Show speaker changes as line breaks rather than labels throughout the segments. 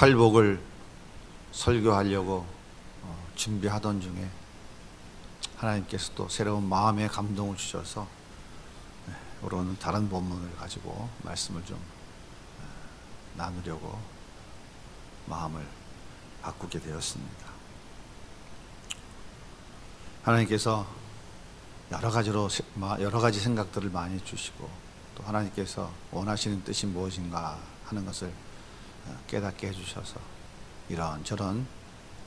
팔복을 설교하려고 준비하던 중에 하나님께서 또 새로운 마음의 감동을 주셔서 오늘은 다른 본문을 가지고 말씀을 좀 나누려고 마음을 바꾸게 되었습니다. 하나님께서 여러 가지 생각들을 많이 주시고 또 하나님께서 원하시는 뜻이 무엇인가 하는 것을 깨닫게 해주셔서 이런저런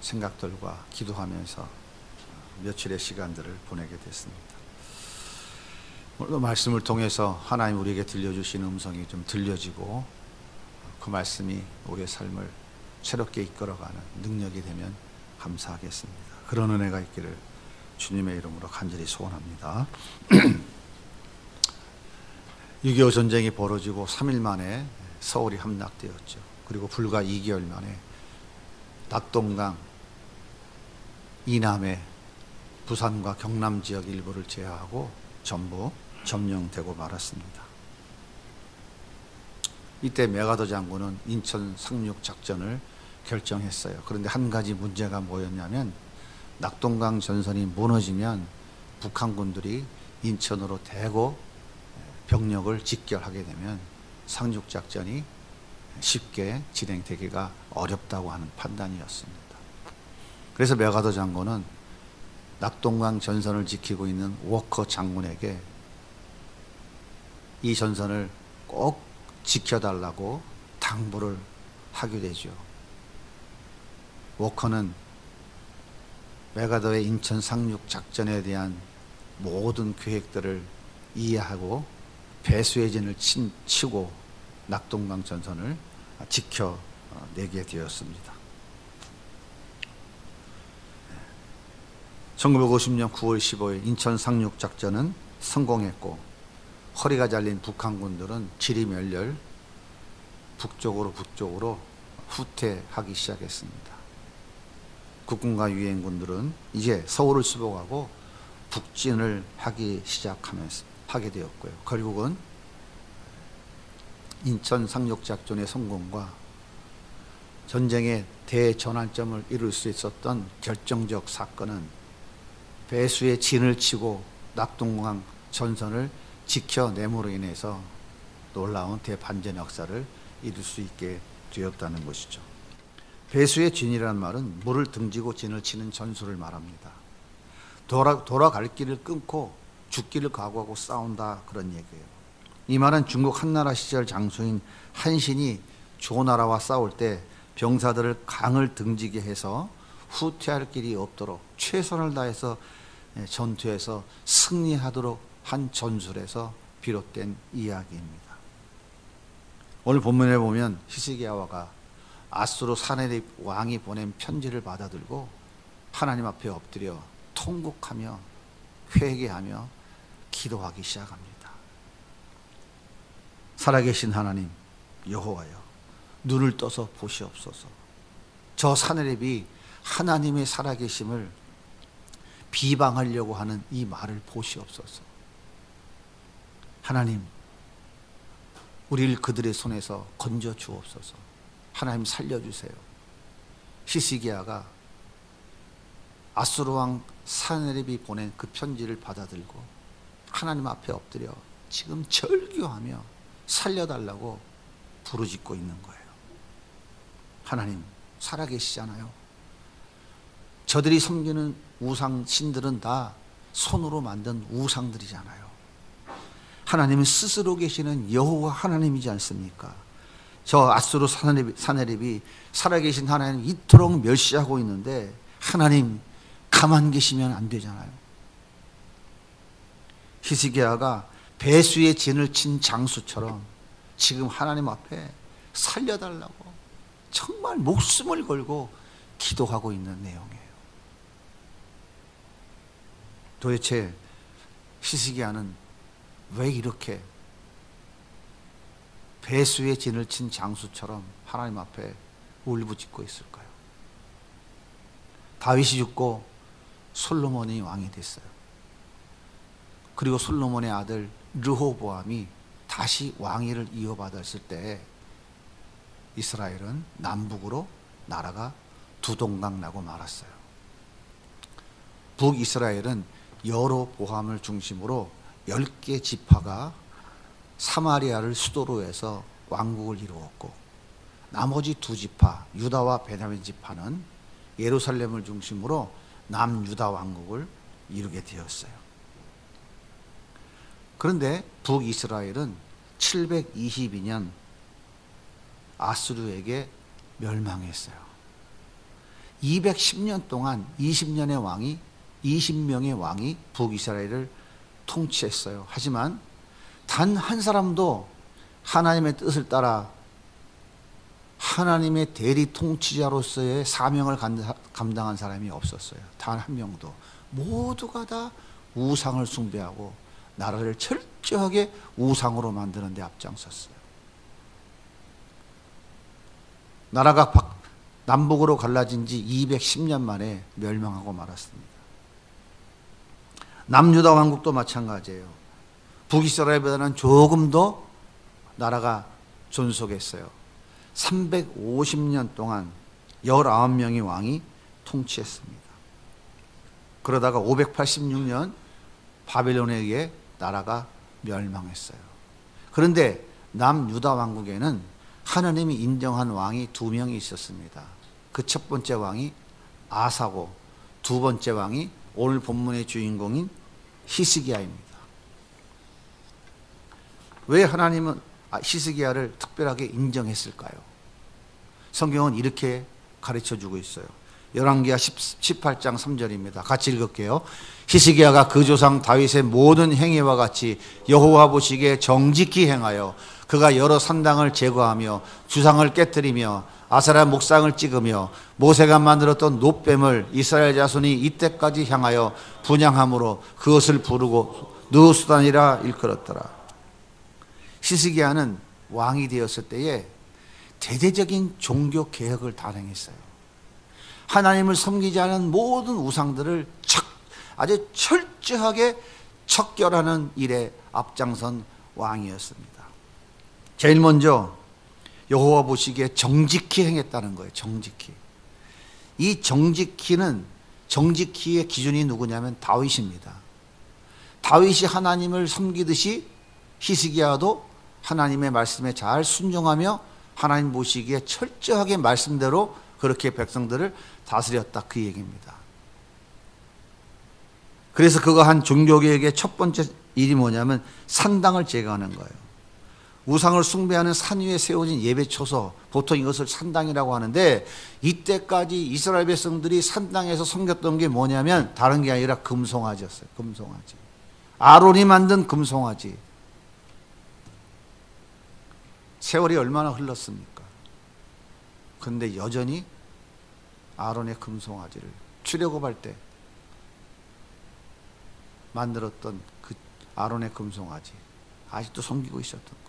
생각들과 기도하면서 며칠의 시간들을 보내게 됐습니다. 오늘도 말씀을 통해서 하나님 우리에게 들려주신 음성이 좀 들려지고 그 말씀이 우리의 삶을 새롭게 이끌어가는 능력이 되면 감사하겠습니다. 그런 은혜가 있기를 주님의 이름으로 간절히 소원합니다. 6.25 전쟁이 벌어지고 3일 만에 서울이 함락되었죠. 그리고 불과 2개월 만에 낙동강 이남의 부산과 경남 지역 일부를 제외하고 전부 점령되고 말았습니다. 이때 메가더 장군은 인천 상륙 작전을 결정했어요. 그런데 한 가지 문제가 뭐였냐면 낙동강 전선이 무너지면 북한군들이 인천으로 대거 병력을 집결하게 되면 상륙 작전이 쉽게 진행되기가 어렵다고 하는 판단이었습니다. 그래서 메가더 장군은 낙동강 전선을 지키고 있는 워커 장군에게 이 전선을 꼭 지켜달라고 당부를 하게 되죠. 워커는 메가더의 인천 상륙 작전에 대한 모든 계획들을 이해하고 배수의 진을 치고 낙동강 전선을 지켜내게 되었습니다. 1950년 9월 15일 인천 상륙 작전은 성공했고 허리가 잘린 북한군들은 지리멸렬 북쪽으로 후퇴하기 시작했습니다. 국군과 유엔군들은 이제 서울을 수복하고 북진을 하게 되었고요. 결국은 인천 상륙 작전의 성공과 전쟁의 대전환점을 이룰 수 있었던 결정적 사건은 배수의 진을 치고 낙동강 전선을 지켜냄으로 인해서 놀라운 대반전 역사를 이룰 수 있게 되었다는 것이죠. 배수의 진이라는 말은 물을 등지고 진을 치는 전술을 말합니다. 돌아갈 길을 끊고 죽기를 각오하고 싸운다, 그런 얘기예요. 이 말은 중국 한나라 시절 장수인 한신이 조나라와 싸울 때 병사들을 강을 등지게 해서 후퇴할 길이 없도록 최선을 다해서 전투에서 승리하도록 한 전술에서 비롯된 이야기입니다. 오늘 본문에 보면 히스기야가 아수르 사네립 왕이 보낸 편지를 받아들고 하나님 앞에 엎드려 통곡하며 회개하며 기도하기 시작합니다. 살아계신 하나님 여호와여, 눈을 떠서 보시옵소서. 저 사네립이 하나님의 살아계심을 비방하려고 하는 이 말을 보시옵소서. 하나님, 우리를 그들의 손에서 건져 주옵소서. 하나님 살려주세요. 히스기야가 아수르 왕 사네립이 보낸 그 편지를 받아들고 하나님 앞에 엎드려 지금 절규하며 살려달라고 부르짖고 있는 거예요. 하나님 살아계시잖아요. 저들이 섬기는 우상 신들은 다 손으로 만든 우상들이잖아요. 하나님은 스스로 계시는 여호와 하나님이지 않습니까? 저 아수르 사네립이 살아계신 하나님 이토록 멸시하고 있는데 하나님 가만 계시면 안 되잖아요. 히스기야가 배수의 진을 친 장수처럼 지금 하나님 앞에 살려달라고 정말 목숨을 걸고 기도하고 있는 내용이에요. 도대체 히스기야는 왜 이렇게 배수의 진을 친 장수처럼 하나님 앞에 울부짖고 있을까요? 다윗이 죽고 솔로몬이 왕이 됐어요. 그리고 솔로몬의 아들 르호보암이 다시 왕위를 이어받았을 때 이스라엘은 남북으로 나라가 두동강 나고 말았어요. 북이스라엘은 여로보암을 중심으로 10개 지파가 사마리아를 수도로 해서 왕국을 이루었고, 나머지 두 지파 유다와 베냐민 지파는 예루살렘을 중심으로 남유다 왕국을 이루게 되었어요. 그런데 북이스라엘은 722년 아수르에게 멸망했어요. 210년 동안 20명의 왕이 북이스라엘을 통치했어요. 하지만 단 한 사람도 하나님의 뜻을 따라 하나님의 대리 통치자로서의 사명을 감당한 사람이 없었어요. 단 한 명도. 모두가 다 우상을 숭배하고 나라를 철저하게 우상으로 만드는 데 앞장섰어요. 나라가 남북으로 갈라진 지 210년 만에 멸망하고 말았습니다. 남유다 왕국도 마찬가지예요. 북이스라엘보다는 조금 더 나라가 존속했어요. 350년 동안 19명의 왕이 통치했습니다. 그러다가 586년 바벨론에 의해 나라가 멸망했어요. 그런데 남유다 왕국에는 하나님이 인정한 왕이 2명이 있었습니다. 그 첫 번째 왕이 아사고, 두 번째 왕이 오늘 본문의 주인공인 히스기야입니다. 왜 하나님은 히스기야를 특별하게 인정했을까요? 성경은 이렇게 가르쳐주고 있어요. 열왕기하 18장 3절입니다. 같이 읽을게요. 히스기야가 그 조상 다윗의 모든 행위와 같이 여호와 보시기에 정직히 행하여 그가 여러 산당을 제거하며 주상을 깨뜨리며 아세라 목상을 찍으며 모세가 만들었던 놋뱀을 이스라엘 자손이 이때까지 향하여 분향함으로 그것을 부르고 느수단이라 일컬었더라. 히스기야는 왕이 되었을 때에 대대적인 종교 개혁을 단행했어요. 하나님을 섬기지 않은 모든 우상들을 아주 철저하게 척결하는 일에 앞장선 왕이었습니다. 제일 먼저 여호와 보시기에 정직히 행했다는 거예요. 정직히. 이 정직히의 기준이 누구냐면 다윗입니다. 다윗이 하나님을 섬기듯이 히스기야도 하나님의 말씀에 잘 순종하며 하나님 보시기에 철저하게 말씀대로 그렇게 백성들을 다스렸다, 그 얘기입니다. 그래서 그가 한 종교개혁의 첫 번째 일이 뭐냐면 산당을 제거하는 거예요. 우상을 숭배하는 산 위에 세워진 예배초소, 보통 이것을 산당이라고 하는데, 이때까지 이스라엘 백성들이 산당에서 섬겼던 게 뭐냐면 다른 게 아니라 금송아지였어요. 금송아지. 아론이 만든 금송아지. 세월이 얼마나 흘렀습니까? 그런데 여전히 아론의 금송아지를 출애굽할 때 만들었던 그 아론의 금송아지 아직도 섬기고 있었던 거예요.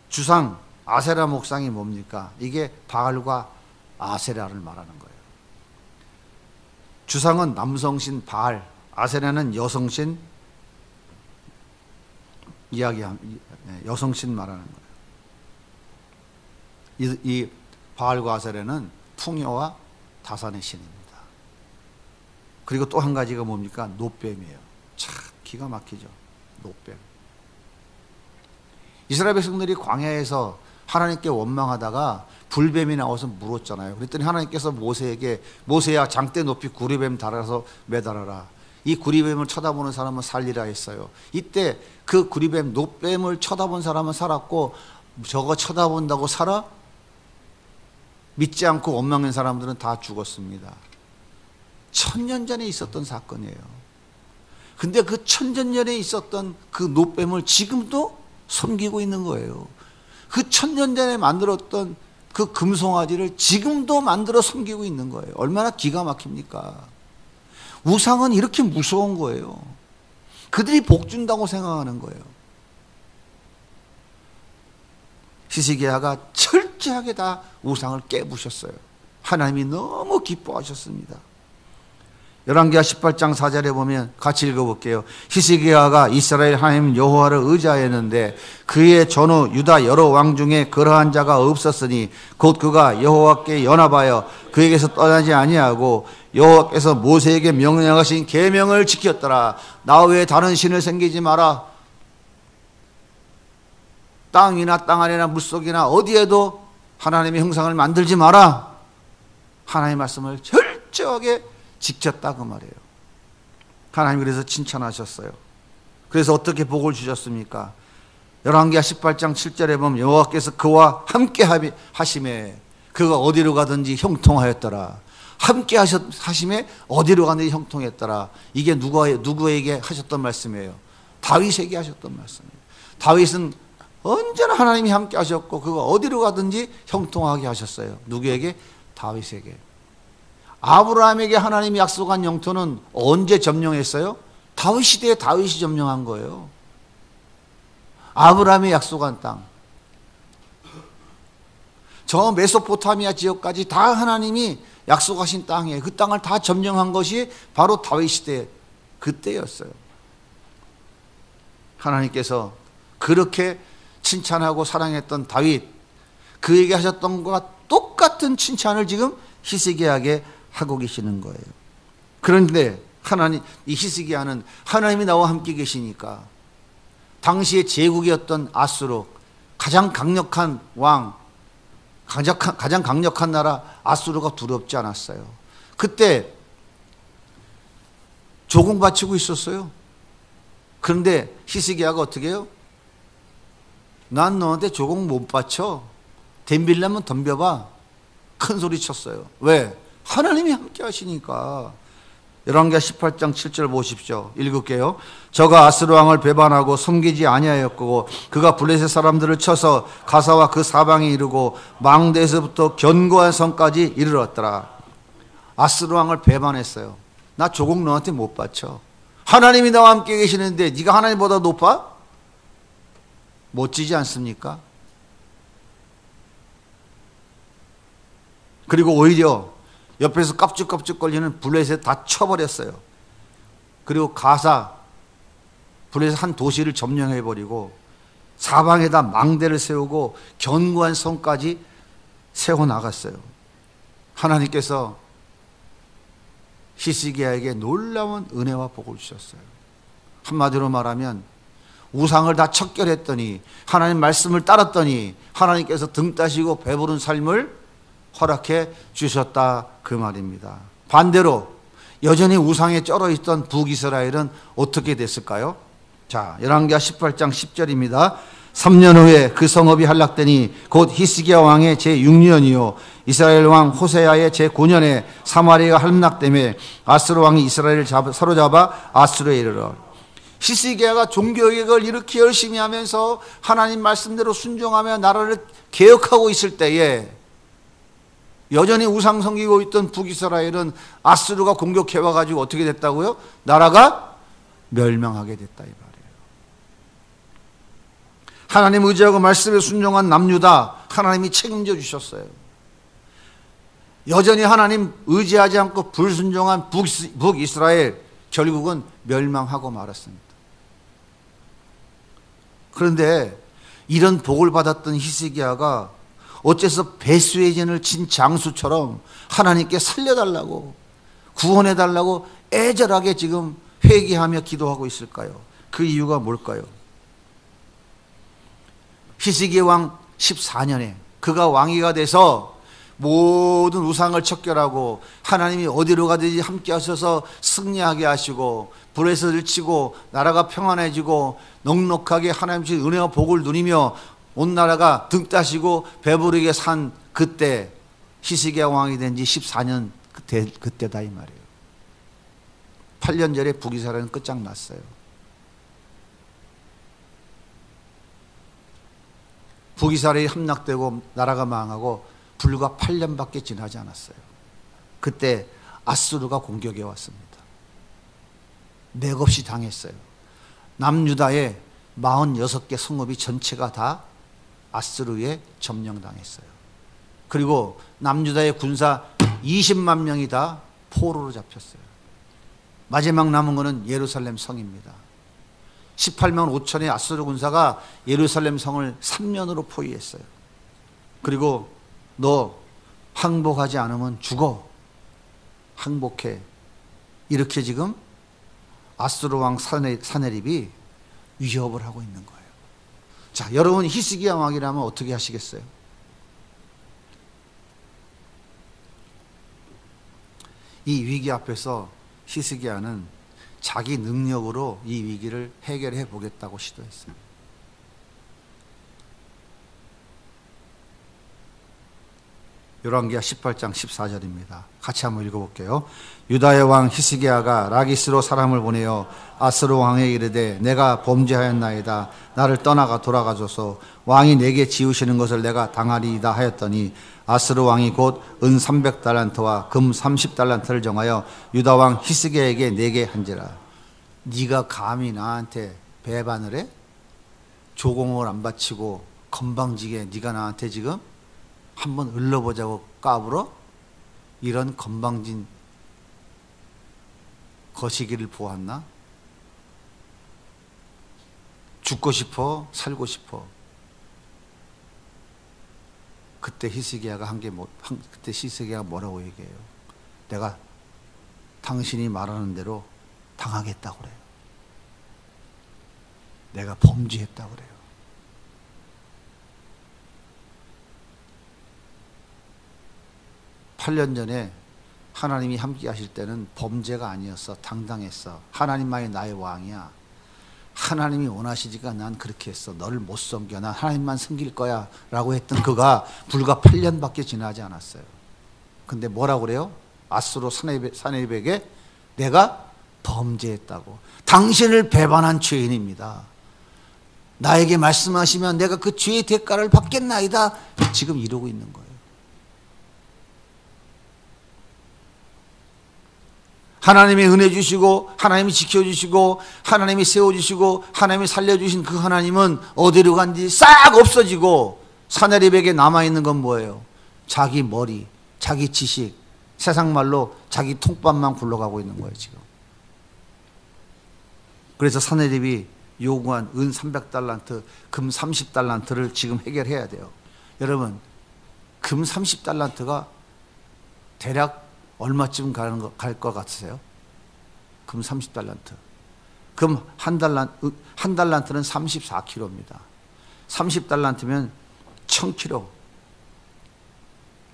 주상 아세라 목상이 뭡니까? 이게 바알과 아세라를 말하는 거예요. 주상은 남성신 바알, 아세라는 여성신 여성신 말하는 거예요. 이 바알과 아세라는 풍요와 다산의 신입니다. 그리고 또 한 가지가 뭡니까? 놋뱀이에요. 참 기가 막히죠. 놋뱀. 이스라엘 백성들이 광야에서 하나님께 원망하다가 불뱀이 나와서 물었잖아요. 그랬더니 하나님께서 모세에게 모세야 장대 높이 구리뱀 달아서 매달아라. 이 구리뱀을 쳐다보는 사람은 살리라 했어요. 이때 그 구리뱀 놋뱀을 쳐다본 사람은 살았고, 저거 쳐다본다고 살아? 믿지 않고 원망한 사람들은 다 죽었습니다. 1000년 전에 있었던 사건이에요. 근데 그 1000년 전에 있었던 그 놋뱀을 지금도 섬기고 있는 거예요. 그 1000년 전에 만들었던 그 금송아지를 지금도 만들어 섬기고 있는 거예요. 얼마나 기가 막힙니까? 우상은 이렇게 무서운 거예요. 그들이 복 준다고 생각하는 거예요. 히스기야가 철저하게 다 우상을 깨부셨어요. 하나님이 너무 기뻐하셨습니다. 열왕기하 18장 4절에 보면 같이 읽어볼게요. 히스기야가 이스라엘 하나님 여호와를 의지하였는데 그의 전후 유다 여러 왕 중에 그러한 자가 없었으니 곧 그가 여호와께 연합하여 그에게서 떠나지 아니하고 여호와께서 모세에게 명령하신 계명을 지켰더라. 나 외에 다른 신을 섬기지 마라. 땅 위나 땅 아래나 물속이나 어디에도 하나님의 형상을 만들지 마라. 하나님의 말씀을 철저하게 지켰다 그 말이에요. 하나님 그래서 칭찬하셨어요. 그래서 어떻게 복을 주셨습니까? 열왕기하 18장 7절에 보면 여호와께서 그와 함께 하심에 그가 어디로 가든지 형통하였더라. 함께 하심에 어디로 가든지 형통했더라. 이게 누구에게 하셨던 말씀이에요? 다윗에게 하셨던 말씀이에요. 다윗은 언제나 하나님이 함께 하셨고 그가 어디로 가든지 형통하게 하셨어요. 누구에게? 다윗에게. 아브라함에게 하나님이 약속한 영토는 언제 점령했어요? 다윗 시대에 다윗이 점령한 거예요. 아브라함이 약속한 땅. 저 메소포타미아 지역까지 다 하나님이 약속하신 땅이에요. 그 땅을 다 점령한 것이 바로 다윗 시대 그때였어요. 하나님께서 그렇게 칭찬하고 사랑했던 다윗, 그에게 하셨던 것과 똑같은 칭찬을 지금 히스기야에게 하고 계시는 거예요. 그런데 이 히스기야는 하나님이 나와 함께 계시니까 당시의 제국이었던 아수르, 가장 강력한 왕, 가장 강력한 나라 아수르가 두렵지 않았어요. 그때 조공 바치고 있었어요. 그런데 히스기야가 어떻게 해요? 난 너한테 조공 못 바쳐. 덤빌려면 덤벼봐. 큰 소리 쳤어요. 왜? 하나님이 함께 하시니까. 열왕기하 18장 7절 보십시오. 읽을게요. 저가 아스루 왕을 배반하고 섬기지 아니하였고 그가 블레셋 사람들을 쳐서 가사와 그 사방에 이르고 망대에서부터 견고한 성까지 이르렀더라. 아스루 왕을 배반했어요. 나 조공 너한테 못 바쳐. 하나님이 나와 함께 계시는데 네가 하나님보다 높아? 멋지지 않습니까? 그리고 오히려 옆에서 깝죽깝죽 걸리는 블레셋 다 쳐버렸어요. 그리고 가사, 블레셋 한 도시를 점령해버리고 사방에다 망대를 세우고 견고한 성까지 세워나갔어요. 하나님께서 히스기야에게 놀라운 은혜와 복을 주셨어요. 한마디로 말하면 우상을 다 척결했더니 하나님 말씀을 따랐더니 하나님께서 등 따시고 배부른 삶을 허락해 주셨다 그 말입니다. 반대로 여전히 우상에 쩔어 있던 북이스라엘은 어떻게 됐을까요? 자, 열왕기하 18장 10절입니다. 3년 후에 그 성읍이 한락되니 곧 히스기야 왕의 제6년이요 이스라엘 왕 호세아의 제9년에 사마리아가 함락되매 아스루 왕이 이스라엘을 사로잡아 아수르에 이르러. 히스기야가 종교개혁을 이렇게 열심히 하면서 하나님 말씀대로 순종하며 나라를 개혁하고 있을 때에 여전히 우상 섬기고 있던 북이스라엘은 아스루가 공격해 와가지고 어떻게 됐다고요? 나라가 멸망하게 됐다 이 말이에요. 하나님 의지하고 말씀에 순종한 남유다 하나님이 책임져 주셨어요. 여전히 하나님 의지하지 않고 불순종한 북이스라엘 결국은 멸망하고 말았습니다. 그런데 이런 복을 받았던 히스기야가 어째서 배수의 진을 친 장수처럼 하나님께 살려달라고 구원해달라고 애절하게 지금 회개하며 기도하고 있을까요? 그 이유가 뭘까요? 히스기야 왕 14년에 그가 왕위가 돼서 모든 우상을 척결하고 하나님이 어디로 가든지 함께 하셔서 승리하게 하시고 블레셋을 치고 나라가 평안해지고 넉넉하게 하나님의 은혜와 복을 누리며 온 나라가 등 따시고 배부르게 산 그때 히스기야 왕이 된 지 14년 그때다 이 말이에요. 8년 전에 북이스라엘은 끝장났어요. 북이스라엘이 함락되고 나라가 망하고 불과 8년밖에 지나지 않았어요. 그때 아수르가 공격해 왔습니다. 맥없이 당했어요. 남유다의 46개 성읍이 전체가 다 아수르에 점령당했어요. 그리고 남유다의 군사 20만 명이 다 포로로 잡혔어요. 마지막 남은 것은 예루살렘 성입니다. 18만 5천의 아수르 군사가 예루살렘 성을 3년으로 포위했어요. 그리고 너 항복하지 않으면 죽어. 항복해. 이렇게 지금 아수르 왕 사네립이 위협을 하고 있는 거예요. 자, 여러분 히스기야 왕이라면 어떻게 하시겠어요? 이 위기 앞에서 히스기야는 자기 능력으로 이 위기를 해결해 보겠다고 시도했어요. 열왕기하 18장 14절입니다. 같이 한번 읽어볼게요. 유다의 왕 히스기야가 라기스로 사람을 보내어 아스르 왕에게 이르되 내가 범죄하였나이다. 나를 떠나가 돌아가소서. 왕이 내게 지으시는 것을 내가 당하리이다 하였더니 아스르 왕이 곧 은 300달란트와 금 30달란트를 정하여 유다 왕 히스기야에게 내게 한지라. 네가 감히 나한테 배반을 해? 조공을 안 바치고 건방지게 네가 나한테 지금 한번 을러보자고 까불어? 이런 건방진 거시기를 보았나? 죽고 싶어? 살고 싶어? 그때 히스기야가 그때 히스기야가 뭐라고 얘기해요? 내가 당신이 말하는 대로 당하겠다고 그래요. 내가 범죄했다고 그래요. (8 년) 전에 하나님이 함께 하실 때는 범죄가 아니었어. 당당했어. 하나님만이 나의 왕이야. 하나님이 원하시니까 난 그렇게 했어. 너를 못 섬겨. 난 하나님만 섬길 거야 라고 했던 그가 불과 8년밖에 지나지 않았어요. 근데 뭐라고 그래요? 아수르 사네립에게 내가 범죄했다고. 당신을 배반한 죄인입니다. 나에게 말씀하시면 내가 그 죄의 대가를 받겠나이다. 지금 이러고 있는 거예요. 하나님이 은혜 주시고 하나님이 지켜주시고 하나님이 세워주시고 하나님이 살려주신 그 하나님은 어디로 간지 싹 없어지고 사네립에게 남아있는 건 뭐예요? 자기 머리, 자기 지식, 세상 말로 자기 통밥만 굴러가고 있는 거예요 지금. 그래서 사네립이 요구한 은 300달란트, 금 30달란트를 지금 해결해야 돼요. 여러분, 금 30달란트가 대략 얼마쯤 갈 것 같으세요? 금 30달란트. 금 한 달란트는 34kg입니다. 30달란트면 1000kg.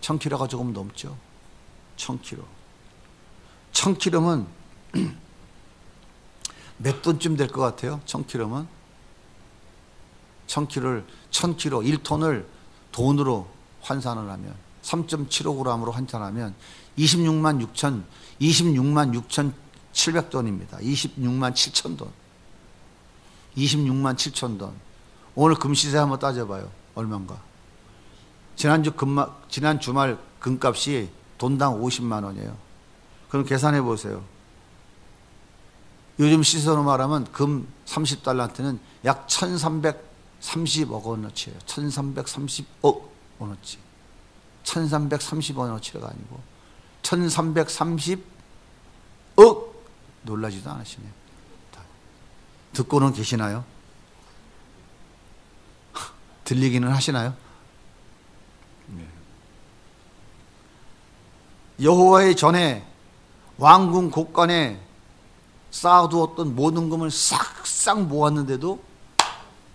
1000kg가 조금 넘죠? 1000kg. 1000kg면 몇 돈쯤 될 것 같아요? 1000kg면? 1000kg, 1톤을 돈으로 환산을 하면 3.75g으로 환산하면 26만 6,700돈입니다. 26만 7천 돈. 26만 7천 돈. 오늘 금시세 한번 따져봐요. 얼마인가? 지난 주말 금값이 돈당 50만 원이에요. 그럼 계산해 보세요. 요즘 시세로 말하면 금 30달란트는 약 1330억 원어치예요. 1330억 원어치. 1330억 원어치가 아니고 1330억. 놀라지도 않으시네요. 듣고는 계시나요? 들리기는 하시나요? 여호와의 전에 왕궁 곳간에 쌓아두었던 모든 금을 싹싹 모았는데도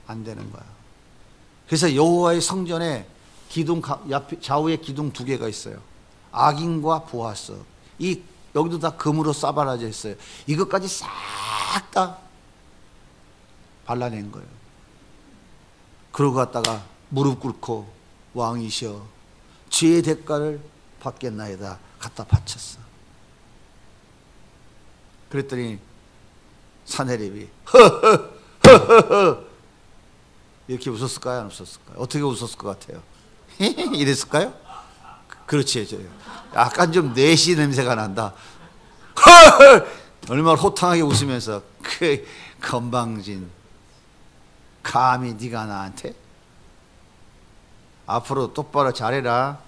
안 되는 거야. 그래서 여호와의 성전에 기둥 좌우에 기둥 2개가 있어요. 악인과 보아스. 여기도 다 금으로 싸바라져 있어요. 이것까지 싹 다 발라낸 거예요. 그러고 갔다가 무릎 꿇고 왕이시여 죄의 대가를 받겠나이다. 갖다 바쳤어. 그랬더니 사네립이 허허허허 이렇게 웃었을까요? 안 웃었을까요? 어떻게 웃었을 것 같아요? 이랬을까요? 그렇지. 약간 좀 내시 냄새가 난다. 얼마나 호탕하게 웃으면서 그 건방진 감히 네가 나한테 앞으로 똑바로 잘해라.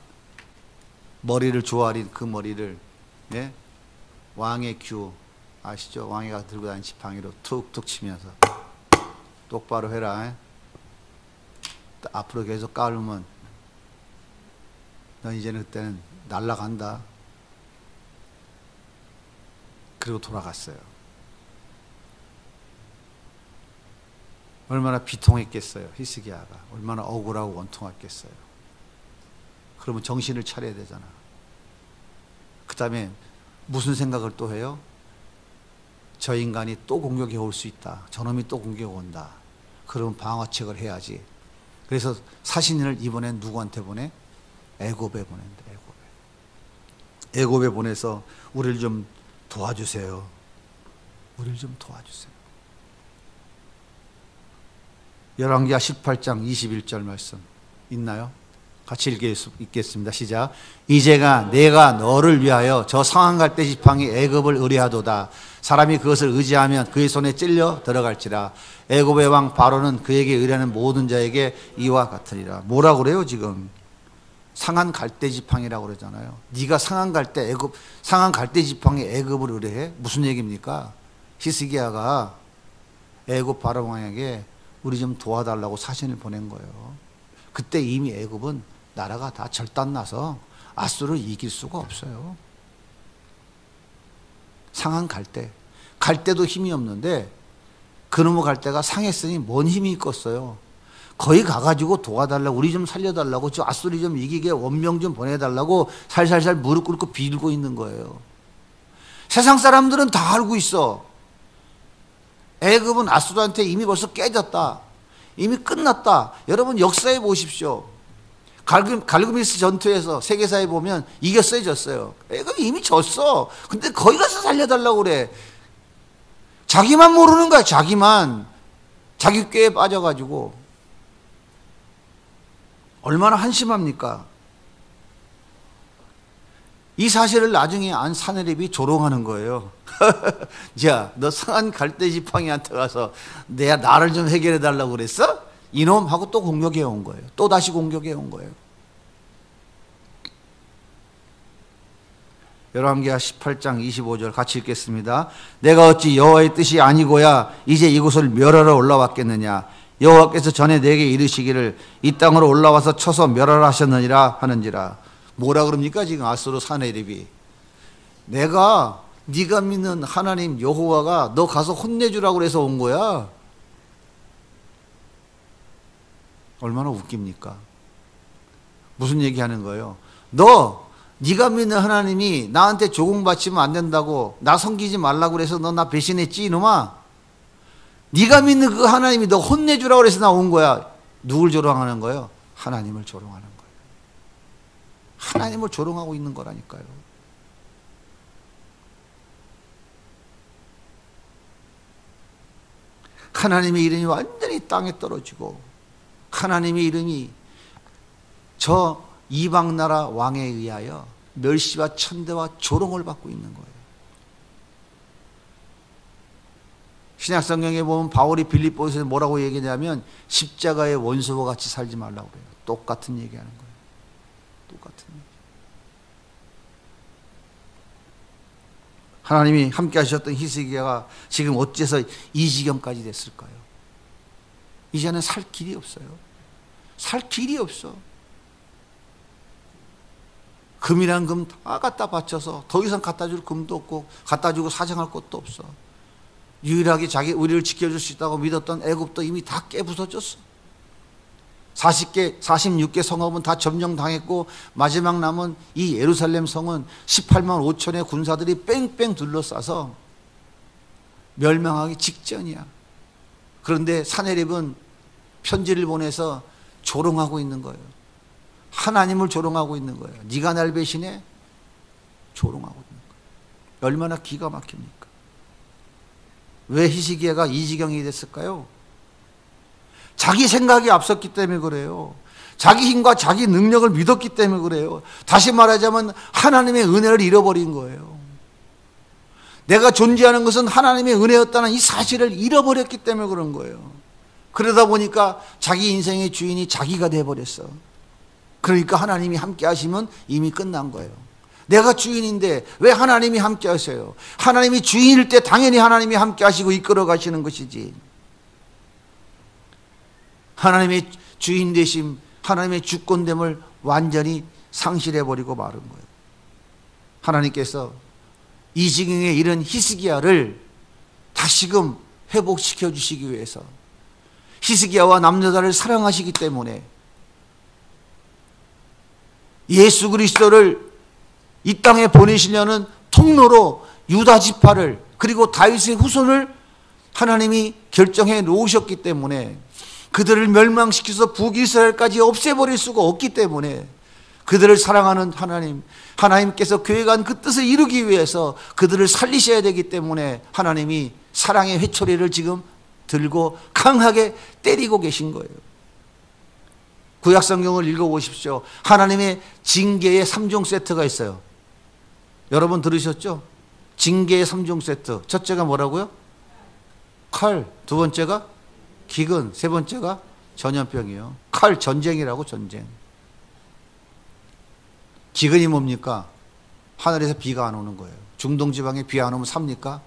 머리를 조아린 그 머리를 왕의 규 아시죠? 왕이가 들고 다니는 지팡이로 툭툭 치면서 똑바로 해라. 앞으로 계속 까불면 너 이제는 그때는 날아간다. 그리고 돌아갔어요. 얼마나 비통했겠어요. 히스기야가 얼마나 억울하고 원통했겠어요. 그러면 정신을 차려야 되잖아. 그 다음에 무슨 생각을 또 해요? 저 인간이 또 공격해 올 수 있다. 저놈이 또 공격해 온다. 그러면 방어책을 해야지. 그래서 사신을 이번엔 누구한테 보내? 애굽에 보낸다. 애굽에 보내서 우리를 좀 도와주세요. 우리를 좀 도와주세요. 열왕기하 18장 21절 말씀 있나요? 같이 읽겠습니다. 시작. 이제가 내가 너를 위하여 저 상한갈대 지팡이 애굽을 의뢰하도다. 사람이 그것을 의지하면 그의 손에 찔려 들어갈지라. 애굽의 왕 바로는 그에게 의뢰하는 모든 자에게 이와 같으리라. 뭐라고 그래요 지금? 상한 갈대 지팡이라고 그러잖아요. 네가 상한 갈대 지팡이 애굽을 의뢰해? 무슨 얘기입니까? 히스기야가 애굽 바로 왕에게 우리 좀 도와달라고 사신을 보낸 거예요. 그때 이미 애굽은 나라가 다 절단나서 아수를 이길 수가 없어요. 상한 갈대도 힘이 없는데 그놈의 갈대가 상했으니 뭔 힘이 있겠어요. 거기 가가지고 도와달라고, 우리 좀 살려달라고, 저 아수리 좀 이기게 원명 좀 보내달라고 살살살 무릎 꿇고 빌고 있는 거예요. 세상 사람들은 다 알고 있어. 애굽은 아수르한테 이미 벌써 깨졌다. 이미 끝났다. 여러분 역사에 보십시오. 갈그미스 전투에서 세계사에 보면 이겼어요, 졌어요? 애굽이 이미 졌어. 근데 거기 가서 살려달라고 그래. 자기만 모르는 거야, 자기만. 자기 꾀에 빠져가지고. 얼마나 한심합니까? 이 사실을 나중에 안 사내립이 조롱하는 거예요. 야, 너 상한 갈대 지팡이한테 가서 나를 좀 해결해 달라고 그랬어? 이놈 하고 또 공격해 온 거예요. 또 다시 공격해 온 거예요. 열왕기하 18장 25절 같이 읽겠습니다. 내가 어찌 여호와의 뜻이 아니고야 이제 이곳을 멸하러 올라왔겠느냐? 여호와께서 전에 내게 이르시기를 이 땅으로 올라와서 쳐서 멸하라 하셨느니라 하는지라. 뭐라 그럽니까 지금 아수르 사내립이? 네가 믿는 하나님 여호와가 너 가서 혼내주라고 그래서 온 거야. 얼마나 웃깁니까? 무슨 얘기하는 거예요? 네가 믿는 하나님이 나한테 조공바치면 안 된다고, 나 섬기지 말라고 그래서 너 나 배신했지 이놈아? 네가 믿는 그 하나님이 너 혼내주라고 그래서 나 온 거야. 누굴 조롱하는 거예요? 하나님을 조롱하는 거예요. 하나님을 조롱하고 있는 거라니까요. 하나님의 이름이 완전히 땅에 떨어지고 하나님의 이름이 저 이방 나라 왕에 의하여 멸시와 천대와 조롱을 받고 있는 거예요. 신약 성경에 보면 바울이 빌립보에서 뭐라고 얘기하냐면 십자가의 원수와 같이 살지 말라고 그래요. 똑같은 얘기하는 거예요. 똑같은 얘기. 하나님이 함께 하셨던 히스기야가 지금 어째서 이 지경까지 됐을까요? 이제는 살 길이 없어요. 살 길이 없어. 금이란 금 다 갖다 바쳐서 더 이상 갖다 줄 금도 없고 갖다 주고 사정할 것도 없어. 유일하게 우리를 지켜줄 수 있다고 믿었던 애굽도 이미 다 깨부서졌어. 46개 성읍은 다 점령당했고 마지막 남은 이 예루살렘 성은 18만 5천의 군사들이 뺑뺑 둘러싸서 멸망하기 직전이야. 그런데 사내립은 편지를 보내서 조롱하고 있는 거예요. 하나님을 조롱하고 있는 거예요. 네가 날 배신해? 조롱하고 있는 거예요. 얼마나 기가 막힙니까? 왜 히스기야가 이 지경이 됐을까요? 자기 생각이 앞섰기 때문에 그래요. 자기 힘과 자기 능력을 믿었기 때문에 그래요. 다시 말하자면 하나님의 은혜를 잃어버린 거예요. 내가 존재하는 것은 하나님의 은혜였다는 이 사실을 잃어버렸기 때문에 그런 거예요. 그러다 보니까 자기 인생의 주인이 자기가 돼버렸어. 그러니까 하나님이 함께 하시면 이미 끝난 거예요. 내가 주인인데 왜 하나님이 함께 하세요? 하나님이 주인일 때 당연히 하나님이 함께 하시고 이끌어 가시는 것이지. 하나님의 주인 되심, 하나님의 주권됨을 완전히 상실해버리고 마른 거예요. 하나님께서 이 지경에 이른 히스기야를 다시금 회복시켜 주시기 위해서 히스기야와 남유다를 사랑하시기 때문에 예수 그리스도를 이 땅에 보내시려는 통로로 유다 지파를 그리고 다윗의 후손을 하나님이 결정해 놓으셨기 때문에 그들을 멸망시켜서 북이스라엘까지 없애버릴 수가 없기 때문에 그들을 사랑하는 하나님, 하나님께서 계획한 그 뜻을 이루기 위해서 그들을 살리셔야 되기 때문에 하나님이 사랑의 회초리를 지금 들고 강하게 때리고 계신 거예요. 구약성경을 읽어보십시오. 하나님의 징계의 3종 세트가 있어요. 여러분 들으셨죠? 징계의 3종 세트. 첫째가 뭐라고요? 칼. 두 번째가 기근. 세 번째가 전염병이요. 칼, 전쟁이라고, 전쟁. 기근이 뭡니까? 하늘에서 비가 안 오는 거예요. 중동지방에 비 안 오면 삽니까?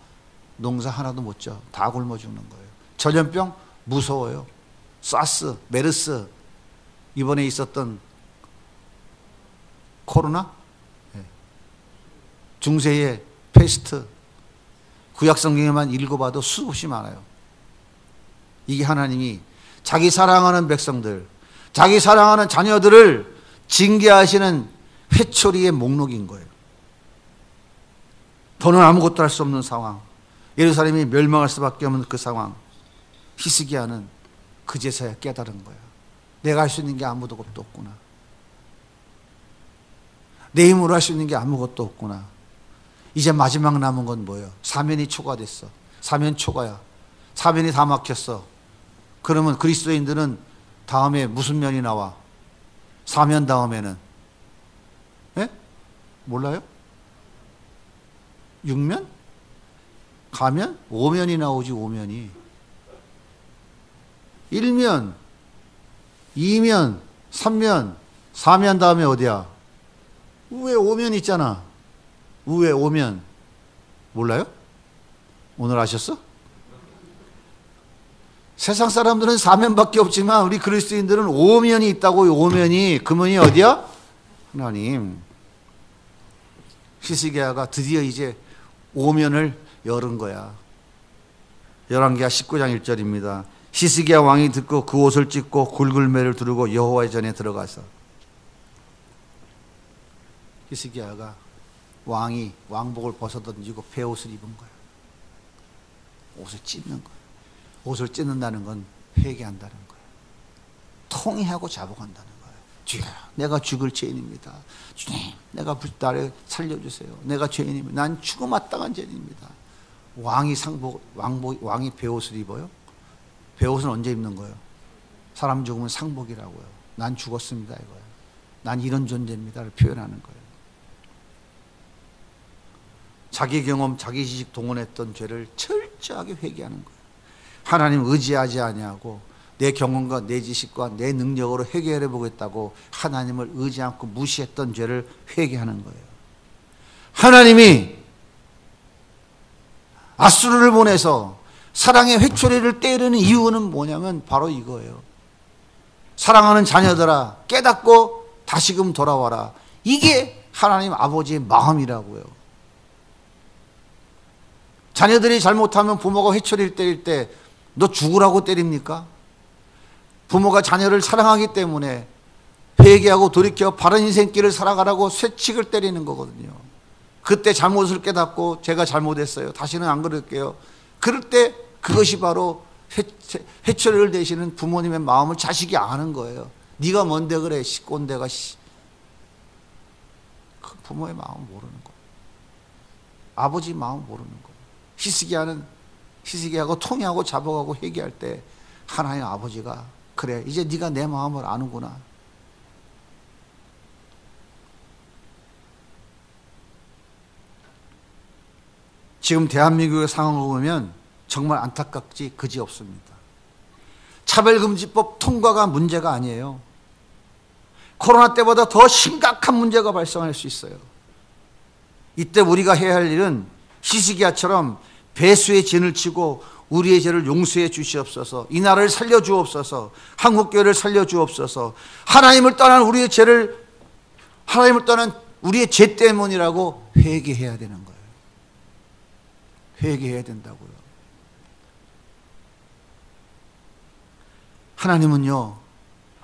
농사 하나도 못 져. 다 굶어 죽는 거예요. 전염병 무서워요. 사스, 메르스, 이번에 있었던 코로나, 중세의 페스트, 구약성경에만 읽어봐도 수없이 많아요. 이게 하나님이 자기 사랑하는 백성들, 자기 사랑하는 자녀들을 징계하시는 회초리의 목록인 거예요. 더는 아무것도 할 수 없는 상황, 예루살렘이 멸망할 수밖에 없는 그 상황, 히스기야는 그제서야 깨달은 거야. 내가 할 수 있는 게 아무것도 없구나. 내 힘으로 할 수 있는 게 아무것도 없구나. 이제 마지막 남은 건 뭐예요? 사면이 초과됐어. 사면 초과야. 사면이 다 막혔어. 그러면 그리스도인들은 다음에 무슨 면이 나와? 사면 다음에는? 예? 몰라요? 6면? 가면? 5면이 나오지, 5면이. 1면, 2면, 3면, 4면 다음에 어디야? 우에 5면 있잖아. 우에 5면. 몰라요? 오늘 아셨어? 세상 사람들은 4면밖에 없지만 우리 그리스도인들은 5면이 있다고. 5면이. 그 면이 어디야? 하나님. 히스기야가 드디어 이제 5면을 열은 거야. 열왕기하 19장 1절입니다. 히스기야 왕이 듣고 그 옷을 찢고 굵을매를 두르고 여호와의 전에 들어가서. 히스기야가 왕이 왕복을 벗어던지고 베옷을 입은 거야. 옷을 찢는 거야. 옷을 찢는다는 건 회개한다는 거야. 통회하고 자복한다는 거야. 주여, 내가 죽을 죄인입니다. 주님, 내가 나를 살려주세요. 내가 죄인입니다. 난 죽어 마땅한 죄인입니다. 왕이 왕이 베옷을 입어요? 베옷은 언제 입는 거예요? 사람 죽으면 상복이라고요. 난 죽었습니다 이거예요. 난 이런 존재입니다를 표현하는 거예요. 자기 경험, 자기 지식 동원했던 죄를 철저하게 회개하는 거예요. 하나님 의지하지 아니하고 내 경험과 내 지식과 내 능력으로 해결해 보겠다고 하나님을 의지 않고 무시했던 죄를 회개하는 거예요. 하나님이 아수르를 보내서 사랑의 회초리를 때리는 이유는 뭐냐면 바로 이거예요. 사랑하는 자녀들아, 깨닫고 다시금 돌아와라. 이게 하나님 아버지의 마음이라고요. 자녀들이 잘못하면 부모가 회초리를 때릴 때 너 죽으라고 때립니까? 부모가 자녀를 사랑하기 때문에 회개하고 돌이켜 바른 인생길을 살아가라고 쇠칙을 때리는 거거든요. 그때 잘못을 깨닫고 제가 잘못했어요. 다시는 안 그럴게요. 그럴 때 그것이 바로 회초리를 대시는 부모님의 마음을 자식이 아는 거예요. 네가 뭔데 그래, 꼰대가. 그 부모의 마음을 모르는 거예요. 아버지 마음을 모르는 거예요. 히스기야하고 통회하고 자복하고 회개할 때 하나님 아버지가 그래, 이제 네가 내 마음을 아는구나. 지금 대한민국의 상황을 보면 정말 안타깝지 그지없습니다. 차별금지법 통과가 문제가 아니에요. 코로나 때보다 더 심각한 문제가 발생할 수 있어요. 이때 우리가 해야 할 일은 히스기야처럼 배수의 진을 치고 우리의 죄를 용서해 주시옵소서, 이 나라를 살려주옵소서, 한국교회를 살려주옵소서, 하나님을 떠난 우리의 죄를, 하나님을 떠난 우리의 죄 때문이라고 회개해야 되는 거예요. 회개해야 된다고요. 하나님은요,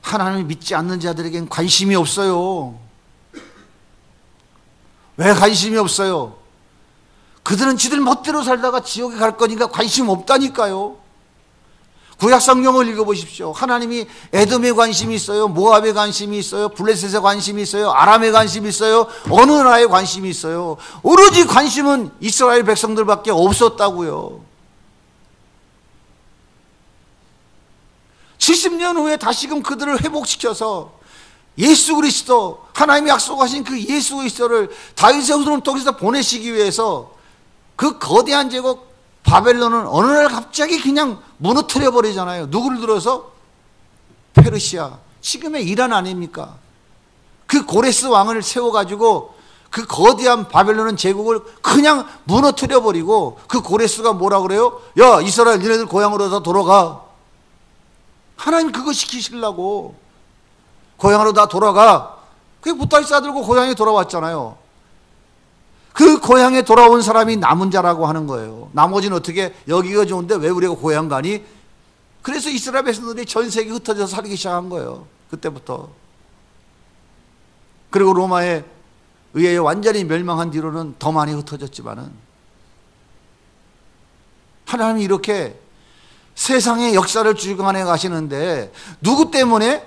하나님을 믿지 않는 자들에겐 관심이 없어요. 왜 관심이 없어요? 그들은 지들 멋대로 살다가 지옥에 갈 거니까 관심 없다니까요. 구약 성경을 읽어보십시오. 하나님이 에돔에 관심이 있어요, 모압에 관심이 있어요, 블레셋에 관심이 있어요, 아람에 관심이 있어요, 어느 나라에 관심이 있어요. 오로지 관심은 이스라엘 백성들밖에 없었다고요. 70년 후에 다시금 그들을 회복시켜서 예수 그리스도, 하나님이 약속하신 그 예수 그리스도를 다윗의 후손을 통해서 보내시기 위해서 그 거대한 제국 바벨론은 어느 날 갑자기 그냥 무너뜨려 버리잖아요. 누구를 들어서? 페르시아, 지금의 이란 아닙니까? 그 고레스 왕을 세워가지고 그 거대한 바벨론 제국을 그냥 무너뜨려 버리고, 그 고레스가 뭐라 그래요? 야, 이스라엘 니네들 고향으로 다 돌아가. 하나님 그거 시키시려고 고향으로 다 돌아가. 그게 보따리 싸들고 고향에 돌아왔잖아요. 그 고향에 돌아온 사람이 남은 자라고 하는 거예요. 나머지는 어떻게, 여기가 좋은데 왜 우리가 고향 가니? 그래서 이스라엘 백성들이 전 세계에 흩어져서 살기 시작한 거예요. 그때부터. 그리고 로마에 의해 완전히 멸망한 뒤로는 더 많이 흩어졌지만은, 하나님이 이렇게 세상의 역사를 주관해 가시는데, 누구 때문에?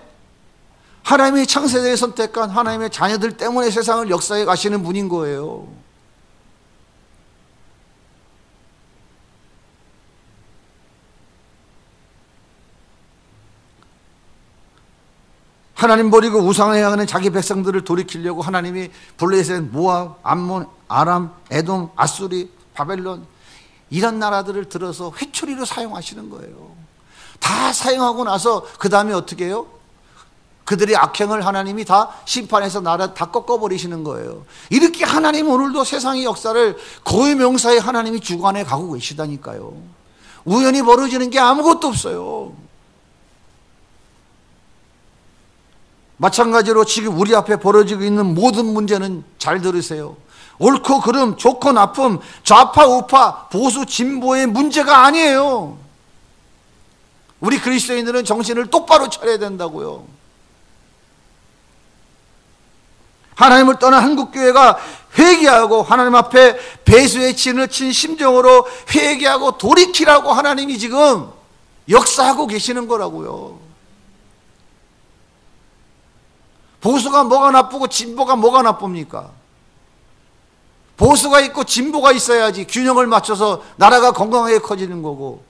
하나님의 창세자에 선택한 하나님의 자녀들 때문에 세상을 역사해 가시는 분인 거예요. 하나님 버리고 우상을 향하는 자기 백성들을 돌이키려고 하나님이 블레셋, 모압, 암몬, 아람, 에돔, 아수리, 바벨론, 이런 나라들을 들어서 회초리로 사용하시는 거예요. 다 사용하고 나서 그 다음에 어떻게 해요? 그들의 악행을 하나님이 다 심판해서 나라 다 꺾어버리시는 거예요. 이렇게 하나님 오늘도 세상의 역사를 고유 명사에 하나님이 주관해 가고 계시다니까요. 우연히 벌어지는 게 아무것도 없어요. 마찬가지로 지금 우리 앞에 벌어지고 있는 모든 문제는, 잘 들으세요, 옳고 그름, 좋고 나쁨, 좌파 우파, 보수 진보의 문제가 아니에요. 우리 그리스도인들은 정신을 똑바로 차려야 된다고요. 하나님을 떠난 한국교회가 회개하고 하나님 앞에 배수의 진을 친 심정으로 회개하고 돌이키라고 하나님이 지금 역사하고 계시는 거라고요. 보수가 뭐가 나쁘고 진보가 뭐가 나쁩니까? 보수가 있고 진보가 있어야지 균형을 맞춰서 나라가 건강하게 커지는 거고,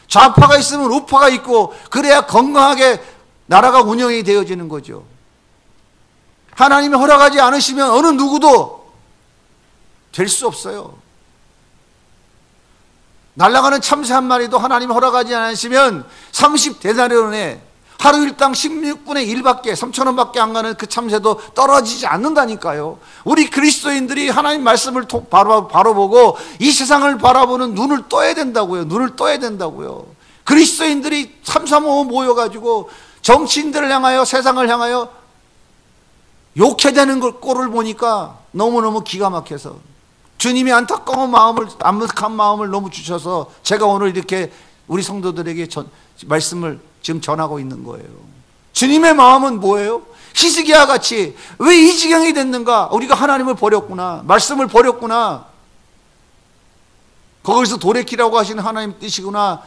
좌파가 있으면 우파가 있고 그래야 건강하게 나라가 운영이 되어지는 거죠. 하나님이 허락하지 않으시면 어느 누구도 될 수 없어요. 날아가는 참새 한 마리도 하나님이 허락하지 않으시면 30데나리온에 하루 일당 16분의 1밖에, 3,000원밖에 안 가는 그 참새도 떨어지지 않는다니까요. 우리 그리스도인들이 하나님 말씀을 바로 보고 이 세상을 바라보는 눈을 떠야 된다고요. 눈을 떠야 된다고요. 그리스도인들이 335 모여가지고 정치인들을 향하여, 세상을 향하여 욕해대는 꼴을 보니까 너무너무 기가 막혀서, 주님이 안타까운 마음을, 암흑한 마음을 너무 주셔서 제가 오늘 이렇게 우리 성도들에게 말씀을 지금 전하고 있는 거예요. 주님의 마음은 뭐예요? 히스기야 같이 왜 이 지경이 됐는가? 우리가 하나님을 버렸구나, 말씀을 버렸구나, 거기서 돌이키라고 하시는 하나님 뜻이구나,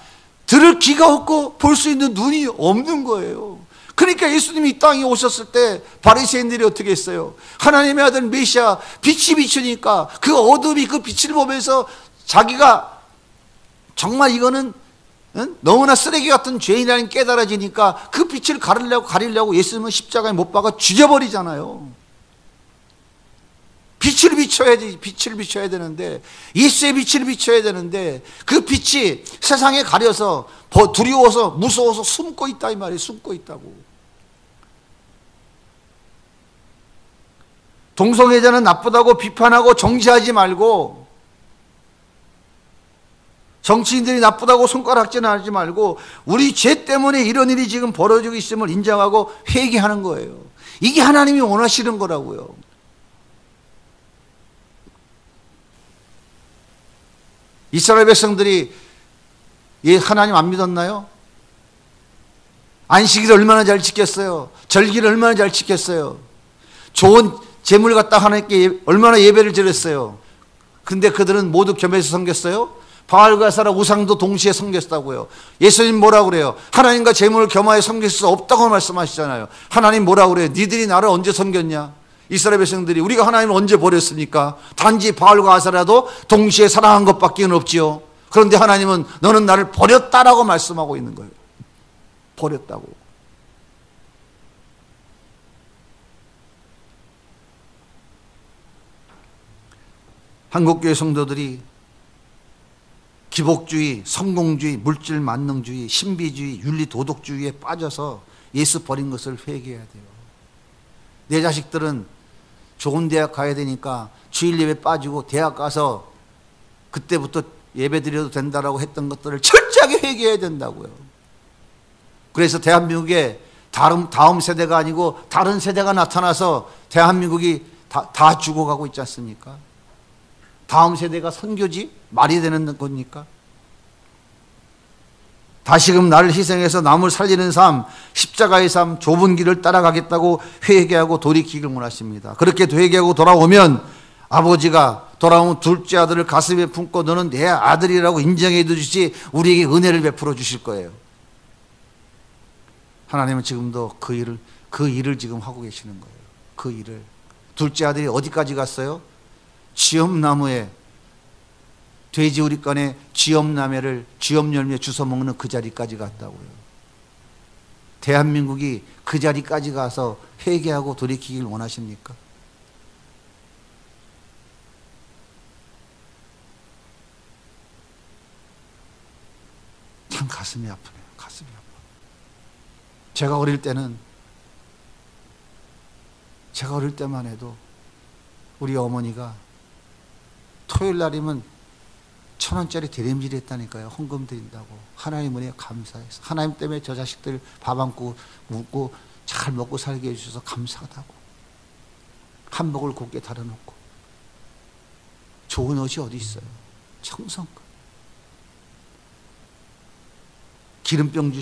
들을 귀가 없고 볼 수 있는 눈이 없는 거예요. 그러니까 예수님이 이 땅에 오셨을 때 바리새인들이 어떻게 했어요? 하나님의 아들 메시아, 빛이 비추니까 그 어둠이 그 빛을 보면서 자기가 정말 이거는 너무나 쓰레기 같은 죄인이라는 깨달아지니까 그 빛을 가리려고 예수님은 십자가에 못 박아 죽여버리잖아요. 빛을 비춰야 되는데, 예수의 빛을 비춰야 되는데, 그 빛이 세상에 가려서 두려워서 무서워서 숨고 있다 이 말이에요. 숨고 있다고. 동성애자는 나쁘다고 비판하고 정죄하지 말고, 정치인들이 나쁘다고 손가락질 하지 말고, 우리 죄 때문에 이런 일이 지금 벌어지고 있음을 인정하고 회개하는 거예요. 이게 하나님이 원하시는 거라고요. 이스라엘 백성들이 하나님 안 믿었나요? 안식일을 얼마나 잘 지켰어요? 절기를 얼마나 잘 지켰어요? 좋은 제물 갖다 하나님께 얼마나 예배를 드렸어요? 근데 그들은 모두 겸해서 섬겼어요? 바알과 아세라 우상도 동시에 섬겼다고요. 예수님 뭐라고 그래요? 하나님과 제물을 겸하여 섬길 수 없다고 말씀하시잖아요. 하나님 뭐라고 그래요? 니들이 나를 언제 섬겼냐? 이스라엘 백성들이 우리가 하나님을 언제 버렸습니까? 단지 바알과 아세라도 동시에 사랑한 것밖에 없지요. 그런데 하나님은 너는 나를 버렸다라고 말씀하고 있는 거예요. 버렸다고. 한국교회 성도들이 기복주의, 성공주의, 물질 만능주의, 신비주의, 윤리 도덕주의에 빠져서 예수 버린 것을 회개해야 돼요. 내 자식들은 좋은 대학 가야 되니까 주일 예배 빠지고 대학 가서 그때부터 예배 드려도 된다라고 했던 것들을 철저하게 회개해야 된다고요. 그래서 대한민국에 다음 세대가 아니고 다른 세대가 나타나서 대한민국이 다 죽어가고 있지 않습니까? 다음 세대가 선교지? 말이 되는 겁니까? 다시금 나를 희생해서 남을 살리는 삶, 십자가의 삶, 좁은 길을 따라가겠다고 회개하고 돌이키길 원하십니다. 그렇게 회개하고 돌아오면 아버지가 돌아오면 둘째 아들을 가슴에 품고 너는 내 아들이라고 인정해 주시지 우리에게 은혜를 베풀어 주실 거예요. 하나님은 지금도 그 일을 지금 하고 계시는 거예요. 그 일을. 둘째 아들이 어디까지 갔어요? 지엄나무에 돼지우리간에 지엄열매 주워 먹는 그 자리까지 갔다고요. 대한민국이 그 자리까지 가서 회개하고 돌이키길 원하십니까? 참 가슴이 아프네요. 가슴이 아파. 제가 어릴 때만 해도 우리 어머니가 토요일 날이면 1,000원짜리 대림질 했다니까요. 헌금 드린다고. 하나님 은혜에 감사해서. 하나님 때문에 저 자식들 밥 안고 묵고 잘 먹고 살게 해주셔서 감사하다고. 한복을 곱게 달아놓고. 좋은 옷이 어디 있어요? 청성껏. 기름병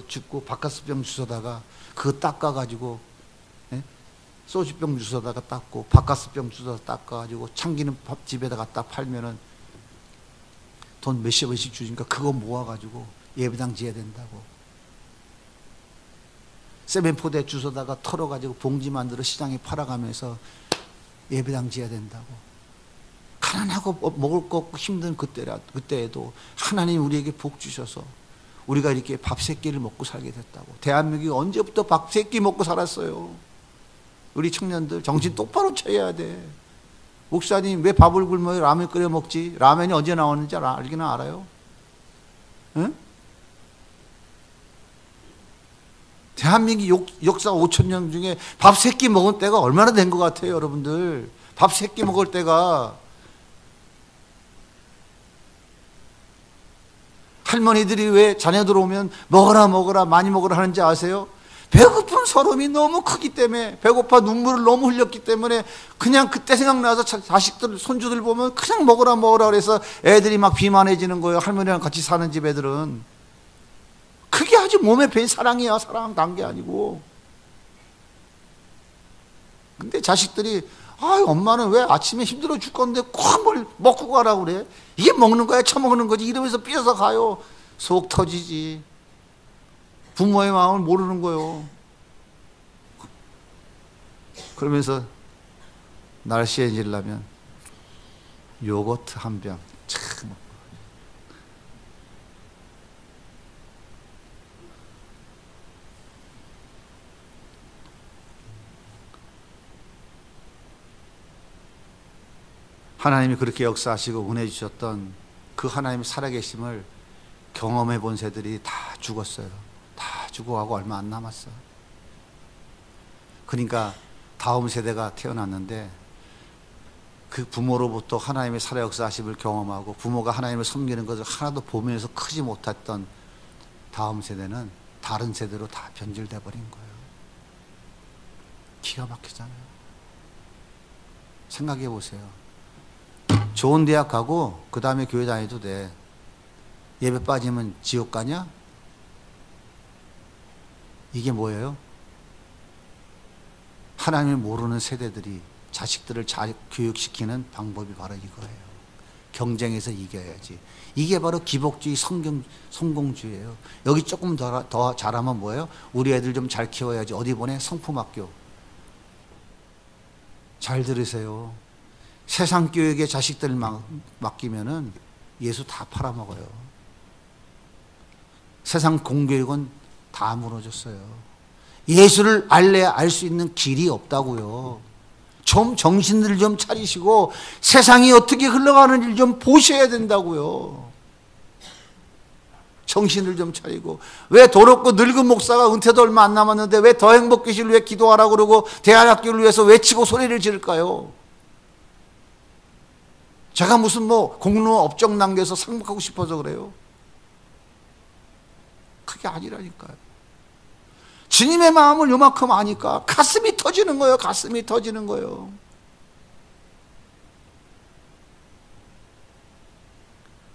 주고 바카스병 주워다가 그거 닦아가지고 소주병 주워다가 닦고 바카스병 주워서 닦아가지고 참기름 집에다가 딱 팔면은 돈 몇십 원씩 주니까 그거 모아가지고 예배당 지어야 된다고. 세멘포대 주워다가 털어가지고 봉지 만들어 시장에 팔아가면서 예배당 지어야 된다고. 가난하고 먹을 거 없고 힘든 그때에도 하나님 우리에게 복 주셔서 우리가 이렇게 밥 세 끼를 먹고 살게 됐다고. 대한민국이 언제부터 밥 세 끼 먹고 살았어요? 우리 청년들 정신 똑바로 차려야 돼. 목사님 왜 밥을 굶어요? 라면 끓여 먹지? 라면이 언제 나오는지 알기는 알아요? 응? 대한민국 역사 5,000년 중에 밥 세 끼 먹은 때가 얼마나 된 것 같아요, 여러분들? 밥 세 끼 먹을 때가. 할머니들이 왜 자녀들 오면 먹어라 많이 먹으라 하는지 아세요? 배고픈 서름이 너무 크기 때문에, 배고파 눈물을 너무 흘렸기 때문에 그냥 그때 생각나서 자식들 손주들 보면 그냥 먹으라 그래서 애들이 막 비만해지는 거예요. 할머니랑 같이 사는 집 애들은. 그게 아주 몸에 밴 사랑이야. 사랑 단게 아니고. 근데 자식들이 엄마는 왜 아침에 힘들어 죽겠는데 꼭 뭘 먹고 가라고 그래? 이게 먹는 거야 처먹는 거지 이러면서 삐어서 가요. 속 터지지. 부모의 마음을 모르는 거예요. 그러면서 날씨에 질라면 요거트 한 병 참. 하나님이 그렇게 역사하시고 은혜 주셨던 그 하나님의 살아계심을 경험해 본 새들이 다 죽었어요. 다 죽어가고 얼마 안 남았어. 그러니까 다음 세대가 태어났는데 그 부모로부터 하나님의 살아 역사하심을 경험하고 부모가 하나님을 섬기는 것을 하나도 보면서 크지 못했던 다음 세대는 다른 세대로 다 변질돼 버린 거예요. 기가 막히잖아요. 생각해 보세요. 좋은 대학 가고 그 다음에 교회 다녀도 돼. 예배 빠지면 지옥 가냐? 이게 뭐예요? 하나님을 모르는 세대들이 자식들을 잘 교육시키는 방법이 바로 이거예요. 경쟁에서 이겨야지. 이게 바로 기복주의 성공주의예요. 여기 조금 더 잘하면 뭐예요? 우리 애들 좀 잘 키워야지. 어디 보내? 성품학교. 잘 들으세요. 세상 교육에 자식들 맡기면은 예수 다 팔아먹어요. 세상 공교육은 다 무너졌어요. 예수를 알래야 알 수 있는 길이 없다고요. 좀 정신을 좀 차리시고 세상이 어떻게 흘러가는지 좀 보셔야 된다고요. 정신을 좀 차리고. 왜 더럽고 늙은 목사가 은퇴도 얼마 안 남았는데 왜 더 행복계시를 위해 기도하라고 그러고 대안학교를 위해서 외치고 소리를 지를까요? 제가 무슨 뭐 공로 업적 남겨서 상복하고 싶어서 그래요? 그게 아니라니까요. 주님의 마음을 요만큼 아니까 가슴이 터지는 거예요. 가슴이 터지는 거예요.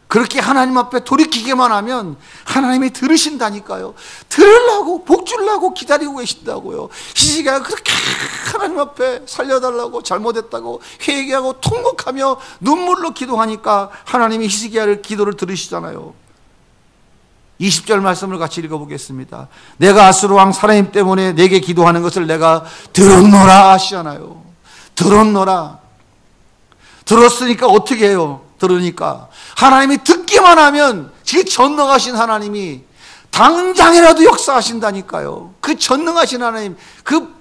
그렇게 하나님 앞에 돌이키기만 하면 하나님이 들으신다니까요. 들으려고 복 주려고 기다리고 계신다고요. 히스기야가 그렇게 하나님 앞에 살려달라고 잘못했다고 회개하고 통곡하며 눈물로 기도하니까 하나님이 히스기야를 기도를 들으시잖아요. 20절 말씀을 같이 읽어보겠습니다. 내가 아수르 왕 사라임 때문에 내게 기도하는 것을 내가 들었노라 하시잖아요. 들었노라. 들었으니까 어떻게 해요? 들으니까 하나님이 듣기만 하면 그 전능하신 하나님이 당장이라도 역사하신다니까요. 그 전능하신 하나님, 그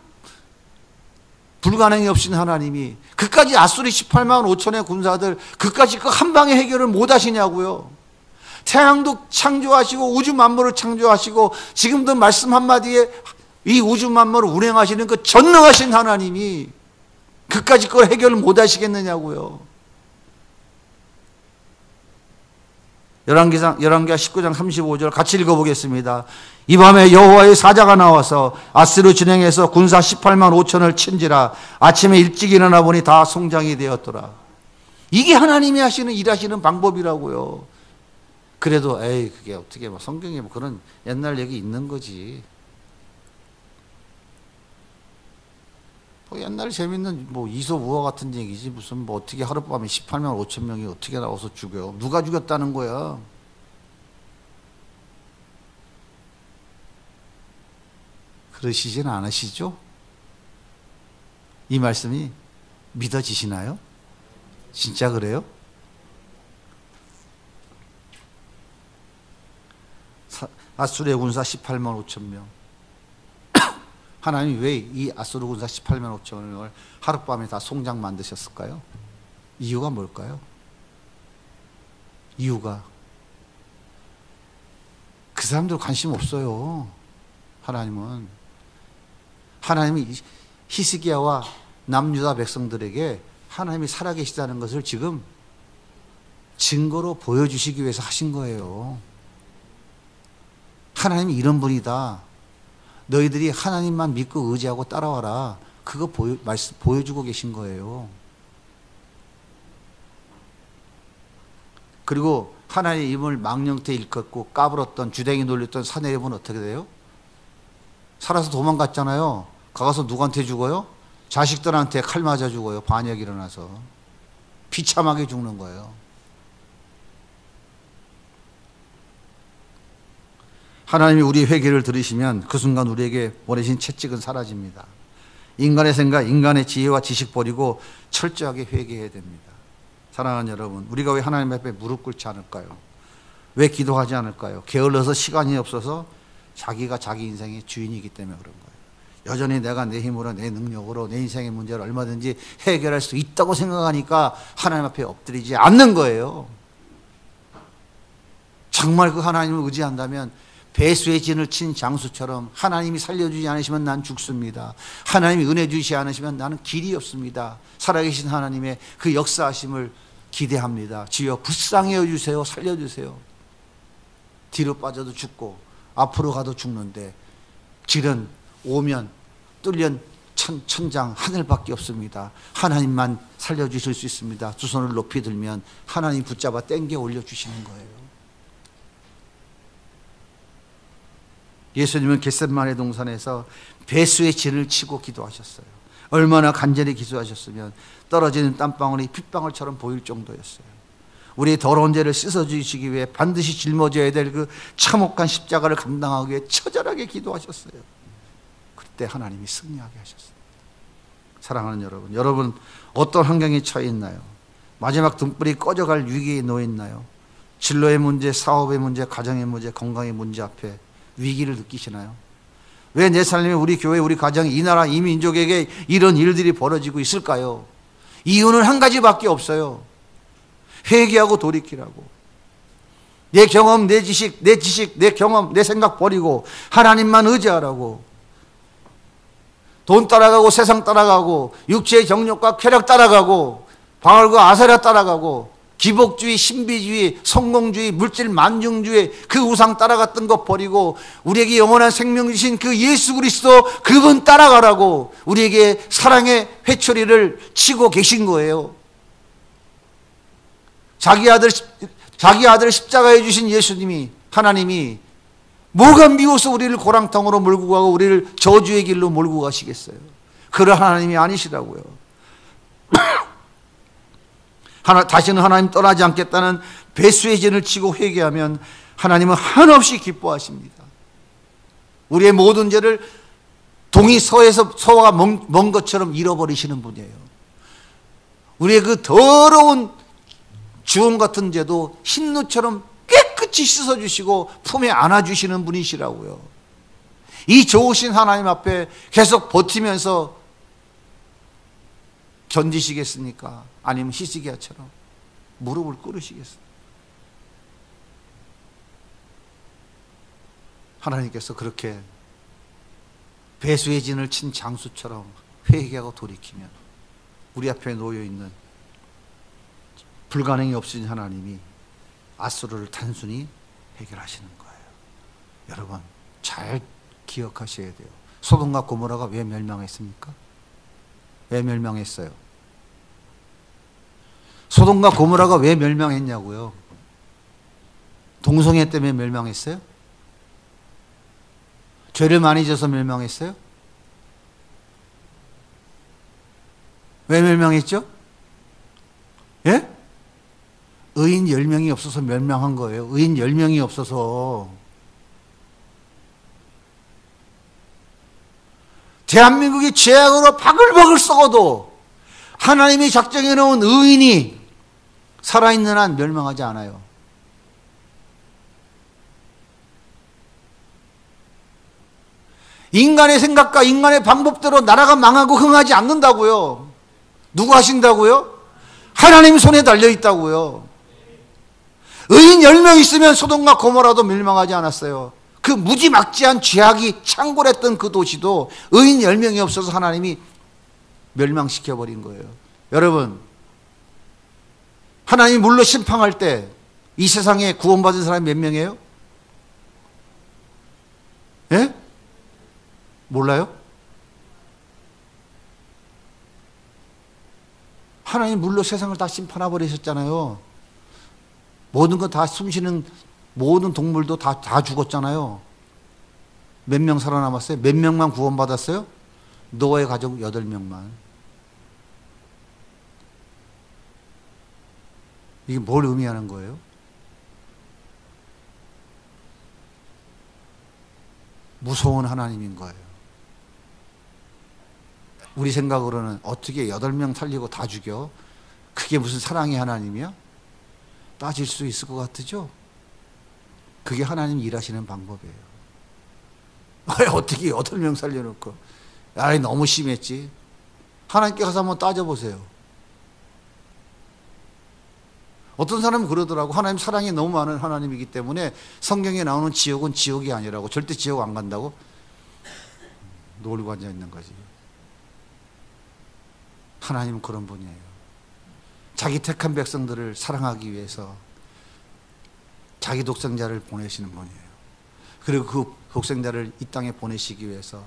불가능이 없인 하나님이 그까지 아수리 18만 5천의 군사들 그까지 그 한 방에 해결을 못 하시냐고요. 태양도 창조하시고 우주 만물을 창조하시고 지금도 말씀 한마디에 이 우주 만물을 운행하시는 그 전능하신 하나님이 그까지 그걸 해결을 못 하시겠느냐고요. 열왕기하 19장 35절 같이 읽어보겠습니다. 이 밤에 여호와의 사자가 나와서 아스로 진행해서 군사 18만 5천을 친지라 아침에 일찍 일어나 보니 다 송장이 되었더라. 이게 하나님이 하시는 일하시는 방법이라고요. 그래도 에이 그게 어떻게 뭐 성경에 뭐 그런 옛날 얘기 있는 거지. 뭐 옛날 재밌는 뭐 이솝우화 같은 얘기지 무슨 뭐 어떻게 하룻밤에 18만 5천 명이 어떻게 나와서 죽여요? 누가 죽였다는 거야? 그러시진 않으시죠? 이 말씀이 믿어지시나요? 진짜 그래요? 아수르의 군사 18만 5천 명. 하나님이 왜 이 아수르 군사 18만 5천 명을 하룻밤에 다 송장 만드셨을까요? 이유가 뭘까요? 이유가 그 사람들 관심 없어요. 하나님이 히스기야와 남유다 백성들에게 하나님이 살아계시다는 것을 지금 증거로 보여주시기 위해서 하신 거예요. 하나님이 이런 분이다. 너희들이 하나님만 믿고 의지하고 따라와라. 그거 보여주고 계신 거예요. 그리고 하나님의 이름을 망령태 일컫고 까불었던 주댕이 놀렸던 사내립은 어떻게 돼요? 살아서 도망갔잖아요. 가서 누구한테 죽어요? 자식들한테 칼 맞아 죽어요. 반역이 일어나서. 비참하게 죽는 거예요. 하나님이 우리의 회개를 들으시면 그 순간 우리에게 보내신 채찍은 사라집니다. 인간의 생각, 인간의 지혜와 지식 버리고 철저하게 회개해야 됩니다. 사랑하는 여러분, 우리가 왜 하나님 앞에 무릎 꿇지 않을까요? 왜 기도하지 않을까요? 게을러서 시간이 없어서 자기가 자기 인생의 주인이기 때문에 그런 거예요. 여전히 내가 내 힘으로 내 능력으로 내 인생의 문제를 얼마든지 해결할 수 있다고 생각하니까 하나님 앞에 엎드리지 않는 거예요. 정말 그 하나님을 의지한다면 배수의 진을 친 장수처럼 하나님이 살려주지 않으시면 난 죽습니다. 하나님이 은혜 주시지 않으시면 나는 길이 없습니다. 살아계신 하나님의 그 역사하심을 기대합니다. 주여 불쌍히 여주세요. 살려주세요. 뒤로 빠져도 죽고 앞으로 가도 죽는데 길은 오면 뚫린 천장 하늘밖에 없습니다. 하나님만 살려주실 수 있습니다. 두 손을 높이 들면 하나님 붙잡아 땡겨 올려주시는 거예요. 예수님은 겟세마네 동산에서 배수의 진을 치고 기도하셨어요. 얼마나 간절히 기도하셨으면 떨어지는 땀방울이 핏방울처럼 보일 정도였어요. 우리의 더러운 죄를 씻어주시기 위해 반드시 짊어져야 될 그 참혹한 십자가를 감당하기 위해 처절하게 기도하셨어요. 그때 하나님이 승리하게 하셨어요. 사랑하는 여러분, 여러분 어떤 환경에 처해 있나요? 마지막 등불이 꺼져갈 위기에 놓여 있나요? 진로의 문제, 사업의 문제, 가정의 문제, 건강의 문제 앞에 위기를 느끼시나요? 왜 내 삶에 우리 교회, 우리 가정, 이 나라, 이 민족에게 이런 일들이 벌어지고 있을까요? 이유는 한 가지밖에 없어요. 회개하고 돌이키라고. 내 경험, 내 지식, 내 경험, 내 생각 버리고 하나님만 의지하라고. 돈 따라가고 세상 따라가고 육체의 정욕과 쾌락 따라가고 바알과 아세라 따라가고 기복주의, 신비주의, 성공주의, 물질 만중주의 그 우상 따라갔던 것 버리고 우리에게 영원한 생명 주신 그 예수 그리스도 그분 따라가라고 우리에게 사랑의 회초리를 치고 계신 거예요. 자기 아들 십자가에 주신 예수님이, 하나님이 뭐가 미워서 우리를 고랑탕으로 몰고 가고 우리를 저주의 길로 몰고 가시겠어요? 그런 하나님이 아니시라고요. 다시는 하나님 떠나지 않겠다는 배수의 진을 치고 회개하면 하나님은 한없이 기뻐하십니다. 우리의 모든 죄를 동이 서가 먼 것처럼 잃어버리시는 분이에요. 우리의 그 더러운 주홍 같은 죄도 흰누처럼 깨끗이 씻어주시고 품에 안아주시는 분이시라고요. 이 좋으신 하나님 앞에 계속 버티면서 견디시겠습니까? 아니면 히스기야처럼 무릎을 꿇으시겠습니까? 하나님께서 그렇게 배수의 진을 친 장수처럼 회개하고 돌이키면 우리 앞에 놓여있는 불가능이 없으신 하나님이 아수르를 단순히 해결하시는 거예요. 여러분 잘 기억하셔야 돼요. 소돔과 고모라가 왜 멸망했습니까? 왜 멸망했어요? 소돔과 고모라가 왜 멸망했냐고요? 동성애 때문에 멸망했어요? 죄를 많이 져서 멸망했어요? 왜 멸망했죠? 예? 의인 10명이 없어서 멸망한 거예요. 의인 10명이 없어서. 대한민국이 죄악으로 바글바글 썩어도 하나님이 작정해 놓은 의인이 살아있는 한 멸망하지 않아요. 인간의 생각과 인간의 방법대로 나라가 망하고 흥하지 않는다고요. 누가 하신다고요? 하나님 손에 달려 있다고요. 의인 10명 있으면 소돔과 고모라도 멸망하지 않았어요. 그 무지막지한 죄악이 창궐했던 그 도시도 의인 10명이 없어서 하나님이 멸망시켜버린 거예요. 여러분, 하나님이 물로 심판할 때 이 세상에 구원받은 사람이 몇 명이에요? 예? 몰라요? 하나님 물로 세상을 다 심판해 버리셨잖아요. 모든 거 다 숨쉬는 모든 동물도 다 죽었잖아요. 몇 명 살아남았어요? 몇 명만 구원받았어요? 노아의 가족 8명만. 이게 뭘 의미하는 거예요? 무서운 하나님인 거예요. 우리 생각으로는 어떻게 8명 살리고 다 죽여? 그게 무슨 사랑의 하나님이야? 따질 수 있을 것 같으죠? 그게 하나님 일하시는 방법이에요. 어떻게 8명 살려놓고 아이 너무 심했지. 하나님께 가서 한번 따져보세요. 어떤 사람은 그러더라고. 하나님 사랑이 너무 많은 하나님이기 때문에 성경에 나오는 지옥은 지옥이 아니라고. 절대 지옥 안 간다고 놀고 앉아 있는 거지. 하나님은 그런 분이에요. 자기 택한 백성들을 사랑하기 위해서 자기 독생자를 보내시는 분이에요. 그리고 그 독생자를 이 땅에 보내시기 위해서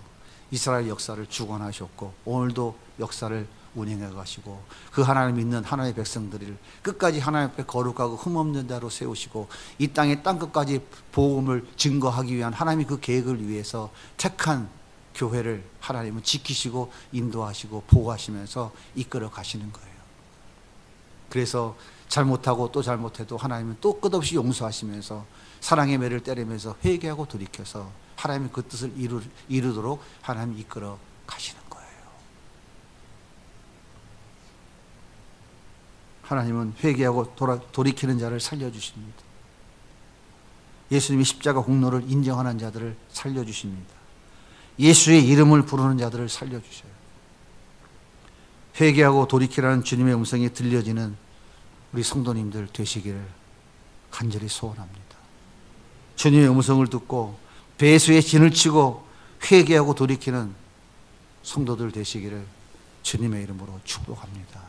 이스라엘 역사를 주관하셨고 오늘도 역사를 운행해 가시고 그 하나님 믿는 하나님의 백성들을 끝까지 하나님 앞에 거룩하고 흠없는 자로 세우시고 이 땅의 땅끝까지 복음을 증거하기 위한 하나님의 그 계획을 위해서 택한 교회를 하나님은 지키시고 인도하시고 보호하시면서 이끌어 가시는 거예요. 그래서 잘못하고 또 잘못해도 하나님은 또 끝없이 용서하시면서 사랑의 매를 때리면서 회개하고 돌이켜서 하나님의 그 뜻을 이루도록 하나님이 이끌어 가시는 거예요. 하나님은 회개하고 돌이키는 자를 살려주십니다. 예수님이 십자가 공로를 인정하는 자들을 살려주십니다. 예수의 이름을 부르는 자들을 살려주셔요. 회개하고 돌이키라는 주님의 음성이 들려지는 우리 성도님들 되시기를 간절히 소원합니다. 주님의 음성을 듣고 배수의 진을 치고 회개하고 돌이키는 성도들 되시기를 주님의 이름으로 축복합니다.